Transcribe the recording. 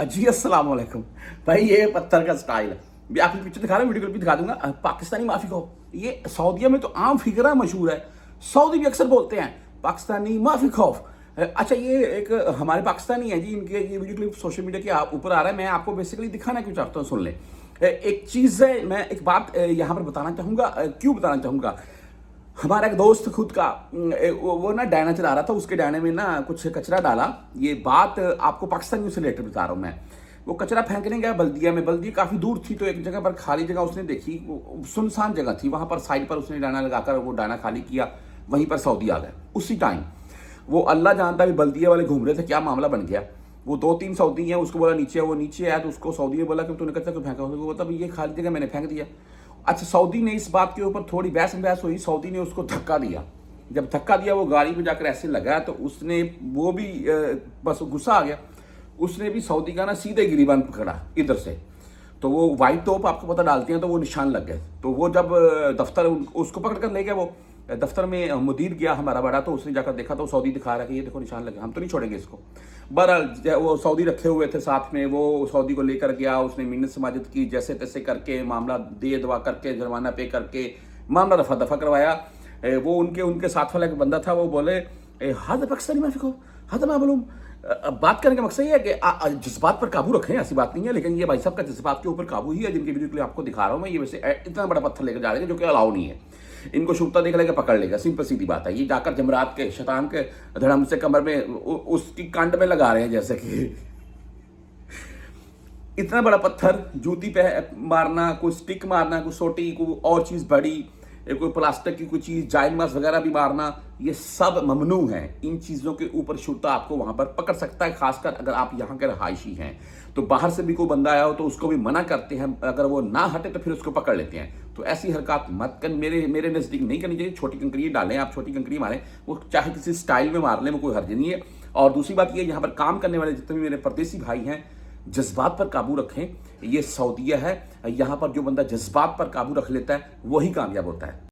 जी अस्सलाम वालेकुम भाई। ये पत्थर का स्टाइल है। मैं आपको पिक्चर दिखा रहा हूँ, वीडियो क्लिप भी दिखा दूंगा। पाकिस्तानी माफी खो, ये सऊदीया में तो आम फिक्रा मशहूर है। सऊदी भी अक्सर बोलते हैं पाकिस्तानी माफी खौफ। अच्छा, ये एक हमारे पाकिस्तानी है जी, इनके ये वीडियो क्लिप सोशल मीडिया के ऊपर आ रहा है। मैं आपको बेसिकली दिखाना क्यों चाहता हूँ, सुन ले। एक चीज़ है, मैं एक बात यहाँ पर बताना चाहूँगा। क्यों बताना चाहूँगा, हमारा एक दोस्त खुद का वो ना डायना चला रहा था, उसके डायने में ना कुछ कचरा डाला। ये बात आपको पाकिस्तानियों से रिलेटेड बता रहा हूँ मैं। वो कचरा फेंकने गया बल्दिया में, बल्दिया काफ़ी दूर थी, तो एक जगह पर खाली जगह उसने देखी, सुनसान जगह थी, वहाँ पर साइड पर उसने डायना लगाकर वो डायना खाली किया। वहीं पर सऊदी आ गए उसी टाइम। वो अल्लाह जानता भी बल्दिया वाले घूम रहे थे, क्या मामला बन गया। वो 2-3 सऊदी हैं, उसको बोला नीचे, वो नीचे आया तो उसको सऊदी ने बोला कि तूने कचरा क्यों फेंका, उसको बोला ये खाली जगह मैंने फेंक दिया। अच्छा, सऊदी ने इस बात के ऊपर थोड़ी बहस हुई, सऊदी ने उसको धक्का दिया। जब धक्का दिया, वो गाड़ी में जाकर ऐसे लगा, तो उसने वो भी बस गुस्सा आ गया। उसने भी सऊदी का ना सीधे गिरीबान पकड़ा इधर से, तो वो वाइट टॉप आपको पता डालते हैं, तो वो निशान लग गए। तो वो जब दफ्तर उसको पकड़ कर ले गया, वो दफ्तर में मुदीर गया हमारा बड़ा, तो उसने जाकर देखा तो सऊदी दिखा रहा है कि ये देखो निशान लगे, हम तो नहीं छोड़ेंगे इसको। बहरहाल वो सऊदी रखे हुए थे साथ में, वो सऊदी को लेकर गया, उसने मिन्नत समाजत की, जैसे तैसे करके मामला दे दवा करके जुर्माना पे करके मामला रफा दफा करवाया। वो उनके साथ वाला एक बंदा था, वो बोले हाथ पाकिस्तानी माफी को हाथ मालूम। बात करने का मकसद ये है कि जज्बात पर काबू रखें, ऐसी बात नहीं है, लेकिन ये भाई साहब का जज्बात के ऊपर काबू ही है, जिनकी वीडियो के लिए आपको दिखा रहा हूँ मैं। ये वैसे इतना बड़ा पत्थर लेकर जा रहे हैं जो कि अलाउ नहीं है, इनको शुभता देख लेगा पकड़ लेगा, सिंपल सीधी बात है। ये जाकर जमरात के शैतान के धड़म से कमर में उसकी कांड में लगा रहे हैं, जैसे कि इतना बड़ा पत्थर जूती पे मारना, कोई स्टिक मारना, कोई सोटी, कोई और चीज बड़ी, कोई प्लास्टिक की कोई चीज, जाइन मास वगैरह भी मारना, ये सब ममनू है। इन चीजों के ऊपर शुरता आपको वहां पर पकड़ सकता है, खासकर अगर आप यहाँ के रहायशी हैं। तो बाहर से भी कोई बंदा आया हो तो उसको भी मना करते हैं, अगर वो ना हटे तो फिर उसको पकड़ लेते हैं। तो ऐसी हरकत मत कर, मेरे नजदीक नहीं करनी चाहिए। छोटी कंकरी डालें, आप छोटी कंकरी मारें, वो चाहे किसी स्टाइल में मार लें, वो कोई हर्ज नहीं है। और दूसरी बात ये, यहाँ पर काम करने वाले जितने भी मेरे परदेसी भाई हैं, जज्बात पर काबू रखें। ये सऊदीया है, यहाँ पर जो बंदा जज्बात पर काबू रख लेता है वही कामयाब होता है।